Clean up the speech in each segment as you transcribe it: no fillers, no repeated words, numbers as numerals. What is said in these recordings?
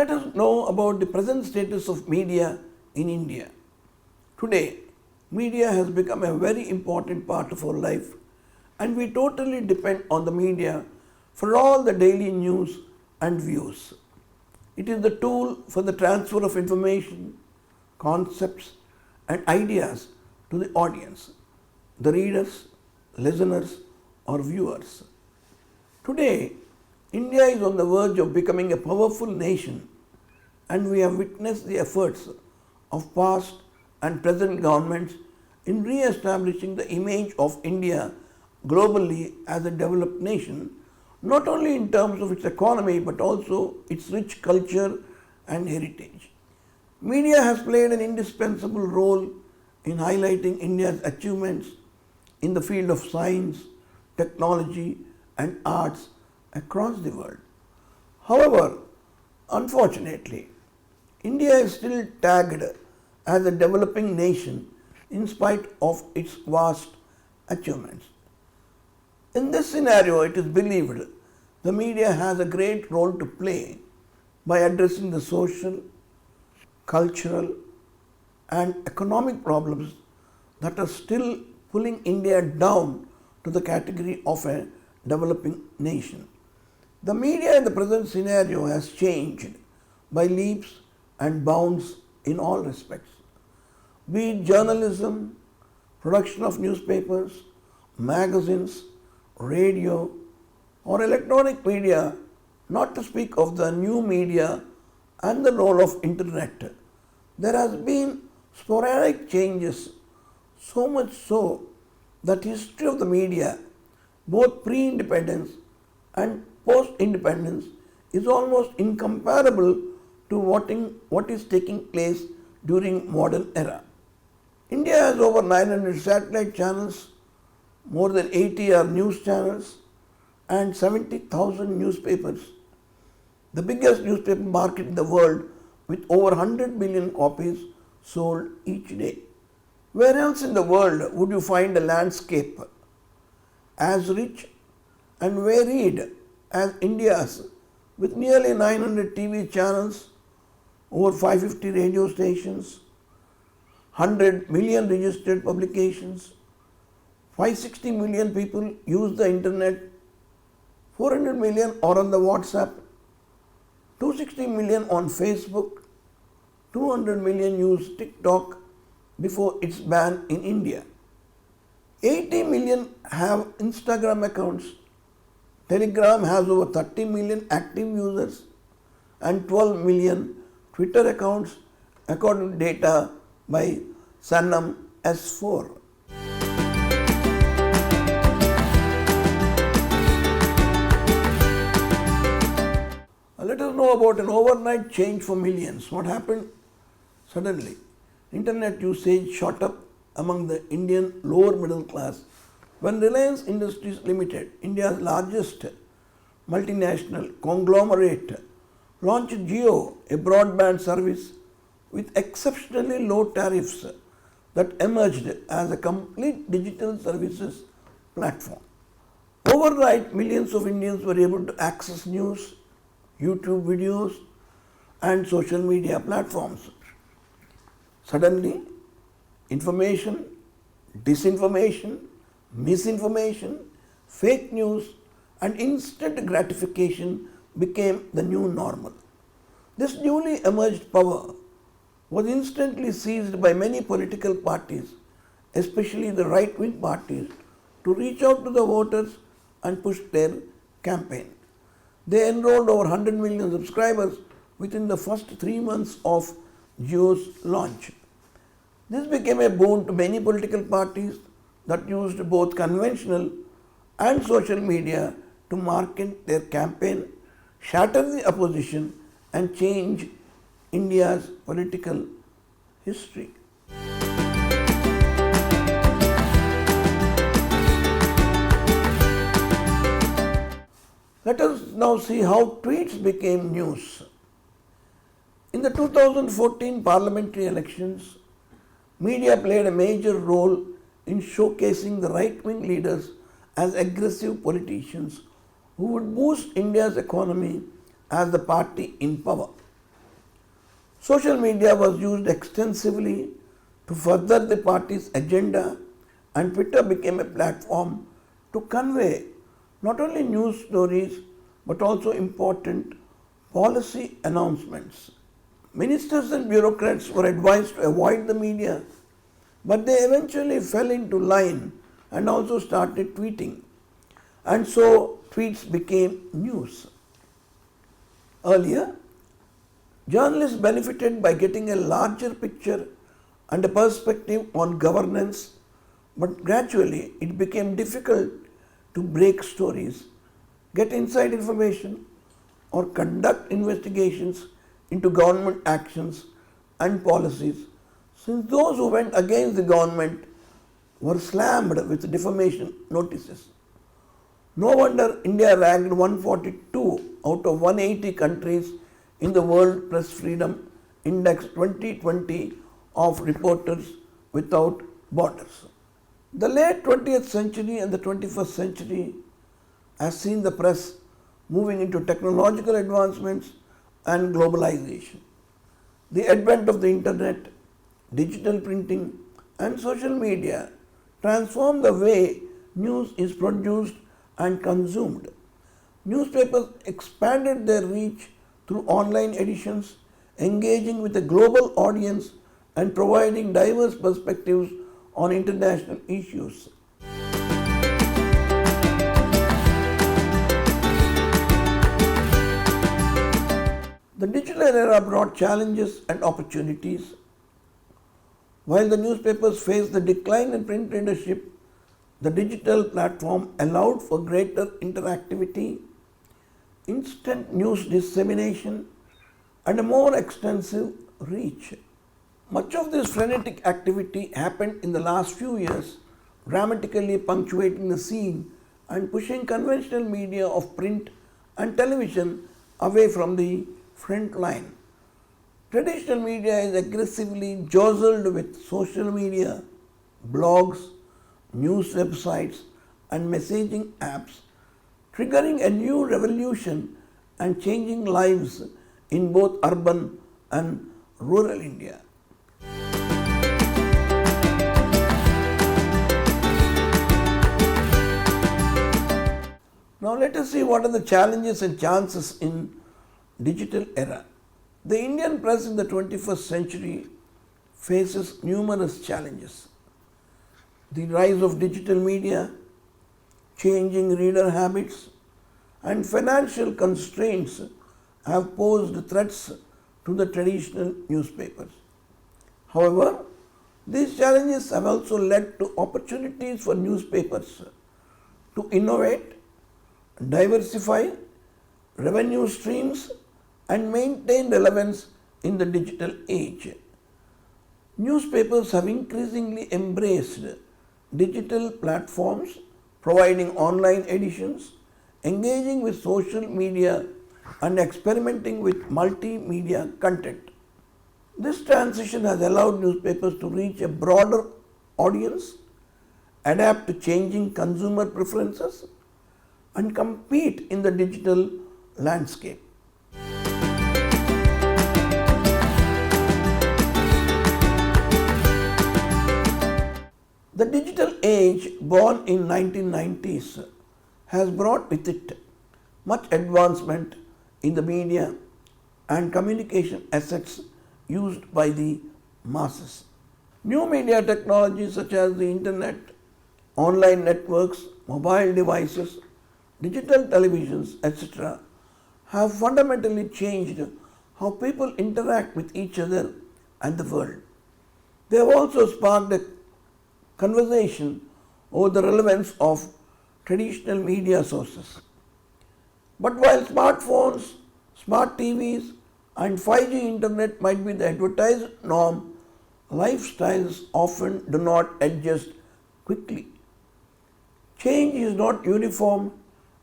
Let us know about the present status of media in India. Today, media has become a very important part of our life, and we totally depend on the media for all the daily news and views. It is the tool for the transfer of information, concepts, and ideas to the audience, the readers, listeners, or viewers. Today, India is on the verge of becoming a powerful nation, and we have witnessed the efforts of past and present governments in re-establishing the image of India globally as a developed nation, not only in terms of its economy but also its rich culture and heritage. Media has played an indispensable role in highlighting India's achievements in the field of science, technology, and arts across the world. However, unfortunately, India is still tagged as a developing nation in spite of its vast achievements. In this scenario, it is believed the media has a great role to play by addressing the social, cultural, and economic problems that are still pulling India down to the category of a developing nation. The media in the present scenario has changed by leaps and bounds in all respects. Be it journalism, production of newspapers, magazines, radio, or electronic media, not to speak of the new media and the role of internet, there has been sporadic changes, so much so that history of the media, both pre-independence and post-independence, is almost incomparable to what is taking place during modern era. India has over 900 satellite channels, more than 80 are news channels, and 70,000 newspapers. The biggest newspaper market in the world with over 100 million copies sold each day. Where else in the world would you find a landscape as rich and varied as India's, with nearly 900 TV channels, over 550 radio stations, 100 million registered publications, 560 million people use the internet, 400 million are on the WhatsApp, 260 million on Facebook, 200 million use TikTok before its ban in India. 80 million have Instagram accounts, Telegram has over 30 million active users, and 12 million Twitter accounts according to data by Sanam S4. Let us know about an overnight change for millions. What happened? Suddenly, internet usage shot up among the Indian lower middle class when Reliance Industries Limited, India's largest multinational conglomerate, launched Jio, a broadband service with exceptionally low tariffs that emerged as a complete digital services platform. Overnight, millions of Indians were able to access news, YouTube videos, and social media platforms. Suddenly, information, disinformation, misinformation, fake news, and instant gratification became the new normal. This newly emerged power was instantly seized by many political parties, especially the right-wing parties, to reach out to the voters and push their campaign. They enrolled over 100 million subscribers within the first 3 months of Jio's launch. This became a boon to many political parties that used both conventional and social media to market their campaign, shatter the opposition, and change India's political history. Let us now see how tweets became news. In the 2014 parliamentary elections, media played a major role in showcasing the right-wing leaders as aggressive politicians who would boost India's economy as the party in power. Social media was used extensively to further the party's agenda, and Twitter became a platform to convey not only news stories but also important policy announcements. Ministers and bureaucrats were advised to avoid the media, but they eventually fell into line and also started tweeting. And so tweets became news. Earlier, journalists benefited by getting a larger picture and a perspective on governance, but gradually it became difficult to break stories, get inside information, or conduct investigations into government actions and policies, since those who went against the government were slammed with defamation notices. No wonder India ranked 142 out of 180 countries in the World Press Freedom Index 2020 of Reporters Without Borders. The late 20th century and the 21st century has seen the press moving into technological advancements and globalization. The advent of the internet, digital printing, and social media transformed the way news is produced and consumed. Newspapers expanded their reach through online editions, engaging with a global audience and providing diverse perspectives on international issues. The digital era brought challenges and opportunities. While the newspapers faced the decline in print readership, the digital platform allowed for greater interactivity, instant news dissemination, and a more extensive reach. Much of this frenetic activity happened in the last few years, dramatically punctuating the scene and pushing conventional media of print and television away from the front line. Traditional media is aggressively jostled with social media, blogs, news websites, and messaging apps, triggering a new revolution and changing lives in both urban and rural India. Now let us see what are the challenges and chances in digital era. The Indian press in the 21st century faces numerous challenges. The rise of digital media, changing reader habits, and financial constraints have posed threats to the traditional newspapers. However, these challenges have also led to opportunities for newspapers to innovate, diversify revenue streams, and maintain relevance in the digital age. Newspapers have increasingly embraced digital platforms, providing online editions, engaging with social media, and experimenting with multimedia content. This transition has allowed newspapers to reach a broader audience, adapt to changing consumer preferences, and compete in the digital landscape. The digital age, born in 1990s, has brought with it much advancement in the media and communication assets used by the masses. New media technologies such as the internet, online networks, mobile devices, digital televisions, etc., have fundamentally changed how people interact with each other and the world. They have also sparked a conversation over the relevance of traditional media sources. But while smartphones, smart TVs, and 5G internet might be the advertised norm, lifestyles often do not adjust quickly. Change is not uniform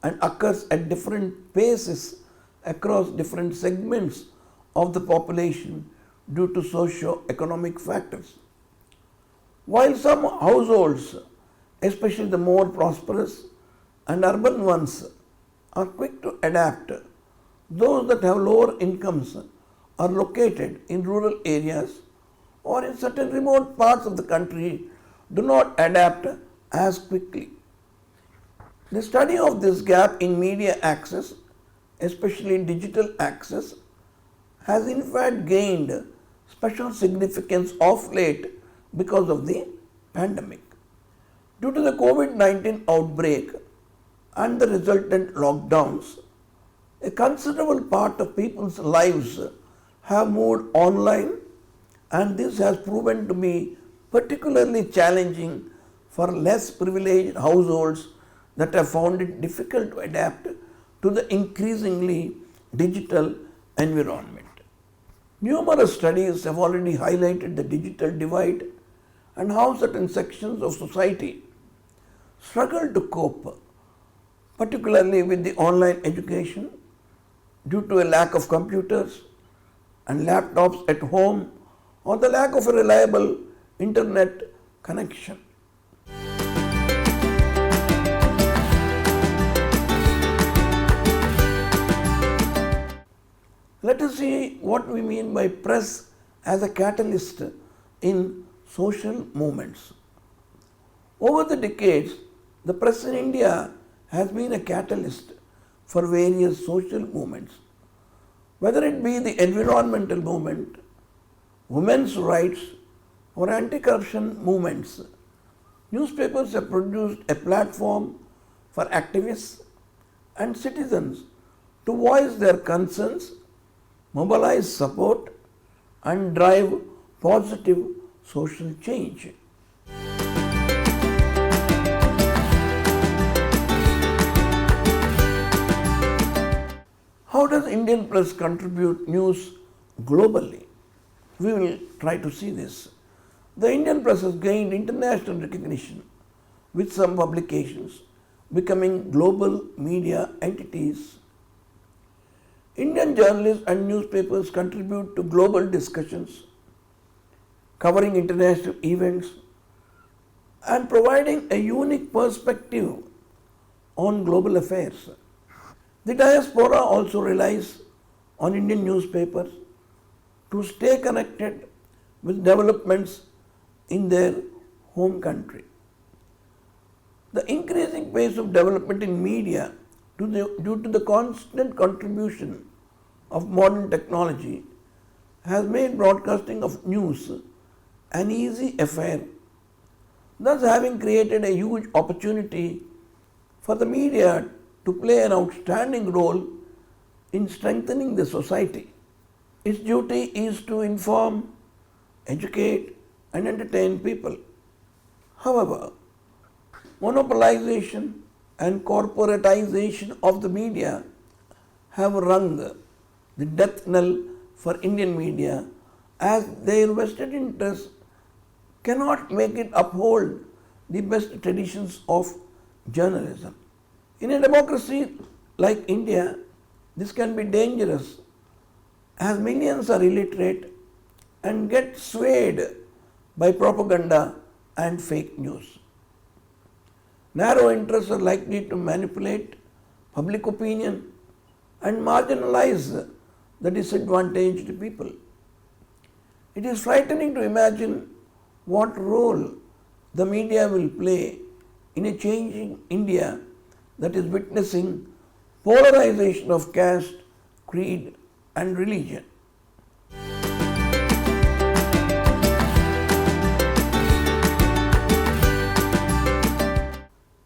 and occurs at different paces across different segments of the population due to socio-economic factors. While some households, especially the more prosperous and urban ones, are quick to adapt, those that have lower incomes are located in rural areas or in certain remote parts of the country do not adapt as quickly. The study of this gap in media access, especially digital access, has in fact gained special significance of late because of the pandemic. Due to the COVID-19 outbreak and the resultant lockdowns, a considerable part of people's lives have moved online, and this has proven to be particularly challenging for less privileged households that have found it difficult to adapt to the increasingly digital environment. Numerous studies have already highlighted the digital divide and how certain sections of society struggle to cope, particularly with the online education, due to a lack of computers and laptops at home or the lack of a reliable internet connection. Let us see what we mean by press as a catalyst in social movements. Over the decades, the press in India has been a catalyst for various social movements. Whether it be the environmental movement, women's rights, or anti-corruption movements, newspapers have produced a platform for activists and citizens to voice their concerns, mobilize support, and drive positive social change. How does Indian press contribute news globally? We will try to see this. The Indian press has gained international recognition, with some publications becoming global media entities. Indian journalists and newspapers contribute to global discussions, covering international events and providing a unique perspective on global affairs. The diaspora also relies on Indian newspapers to stay connected with developments in their home country. The increasing pace of development in media due to the constant contribution of modern technology has made broadcasting of news an easy affair, thus having created a huge opportunity for the media to play an outstanding role in strengthening the society. Its duty is to inform, educate, and entertain people. However, monopolization and corporatization of the media have rung the death knell for Indian media, as their vested interests cannot make it uphold the best traditions of journalism. In a democracy like India, this can be dangerous, as millions are illiterate and get swayed by propaganda and fake news. Narrow interests are likely to manipulate public opinion and marginalize the disadvantaged people. It is frightening to imagine what role the media will play in a changing India that is witnessing polarization of caste, creed, and religion.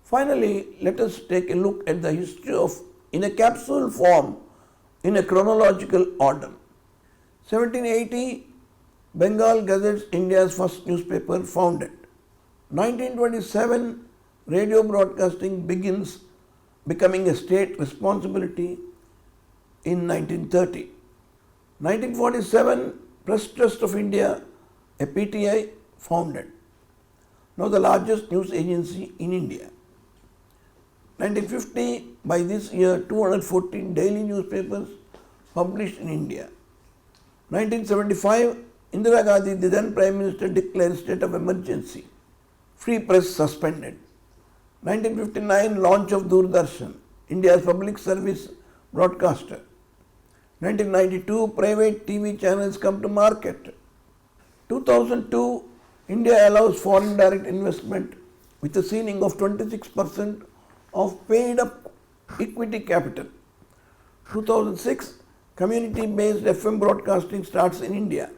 Finally, let us take a look at the history of, in a capsule form, in a chronological order. 1780, Bengal Gazette's India's first newspaper founded. 1927, radio broadcasting begins becoming a state responsibility in 1930. 1947, Press Trust of India, a PTI, founded, now the largest news agency in India. 1950, by this year, 214 daily newspapers published in India. 1975, Indira Gandhi, the then Prime Minister, declared state of emergency. Free press suspended. 1959, launch of Doordarshan, India's public service broadcaster. 1992, private TV channels come to market. 2002, India allows foreign direct investment with a ceiling of 26% of paid up equity capital. 2006, community-based FM broadcasting starts in India.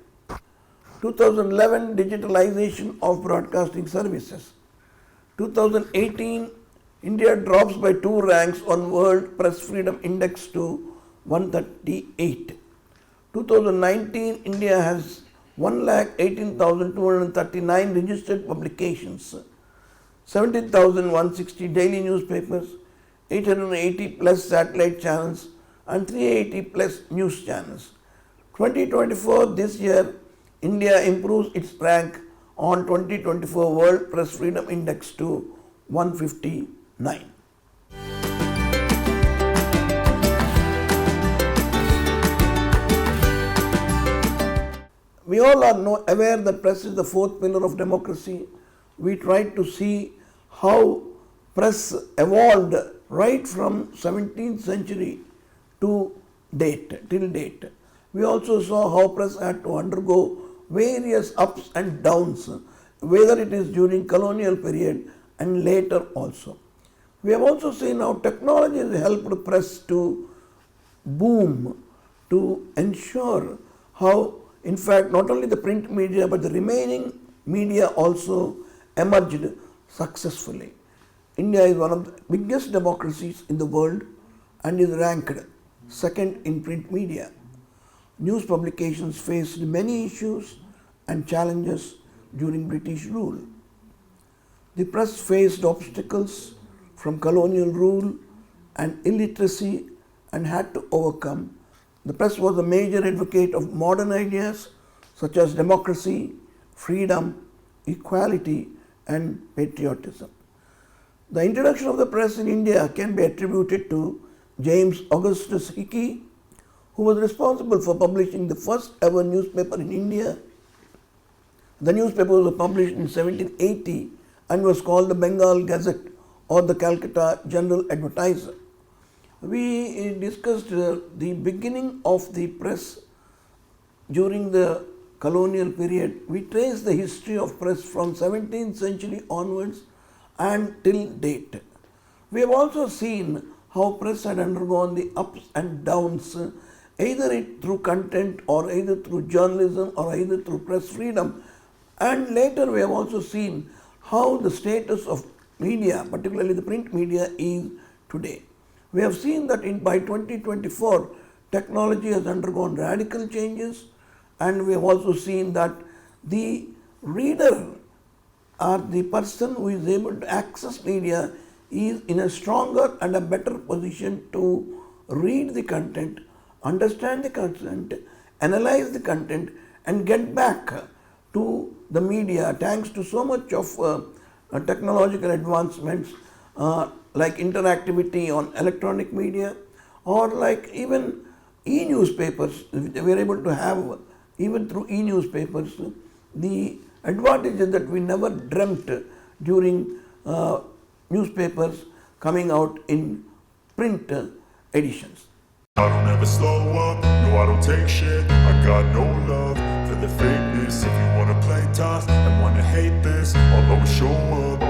2011, digitalization of broadcasting services. 2018, India drops by 2 ranks on World Press Freedom Index to 138. 2019, India has 118,239 registered publications, 17,160 daily newspapers, 880 plus satellite channels and 380 plus news channels. 2024, this year, India improves its rank on 2024 World Press Freedom Index to 159. We all are aware that press is the 4th pillar of democracy. We tried to see how press evolved right from 17th century to till date. We also saw how press had to undergo various ups and downs, whether it is during colonial period and later also. We have also seen how technology has helped press to boom, to ensure how, in fact, not only the print media but the remaining media also emerged successfully. India is one of the biggest democracies in the world and is ranked second in print media. News publications faced many issues and challenges during British rule. The press faced obstacles from colonial rule and illiteracy and had to overcome. The press was a major advocate of modern ideas such as democracy, freedom, equality, and patriotism. The introduction of the press in India can be attributed to James Augustus Hickey, who was responsible for publishing the first ever newspaper in India. The newspaper was published in 1780 and was called the Bengal Gazette or the Calcutta General Advertiser. We discussed the beginning of the press during the colonial period. We traced the history of press from 17th century onwards and till date. We have also seen how press had undergone the ups and downs, either through content or either through journalism or either through press freedom. And later we have also seen how the status of media, particularly the print media, is today. We have seen that by 2024, technology has undergone radical changes, and we have also seen that the reader or the person who is able to access media is in a stronger and a better position to read the content, understand the content, analyze the content, and get back to the media thanks to so much of technological advancements like interactivity on electronic media, or like even e-newspapers. We are able to have, even through e-newspapers, the advantages that we never dreamt during newspapers coming out in print editions. I don't ever slow up, no I don't take shit. I got no love for the fakeness. If you wanna play tough and wanna hate this, I'll always show up.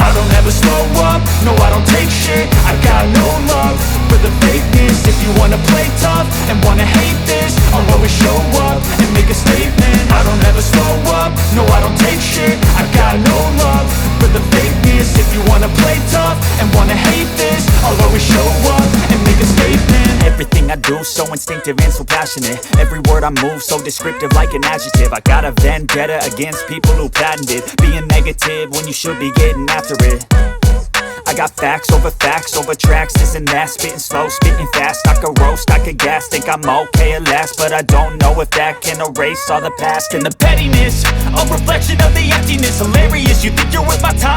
I don't ever slow up, no I don't take shit. I got no love for the fakeness. If you wanna play tough and wanna hate this, I'll always show up and make a statement. I don't ever slow up, no I don't take shit. I got no love for the fakeness. If you wanna play tough and wanna hate this, I'll always show up and make a statement. Everything I do so instinctive and so passionate. Every word I move so descriptive like an adjective. I got a vendetta against people who patented being negative when you should be getting after it. I got facts over tracks, this and that. Spitting slow, spitting fast. I could roast, I could gas. Think I'm okay at last, but I don't know if that can erase all the past. And the pettiness, a reflection of the emptiness. Hilarious, you think you're worth my time?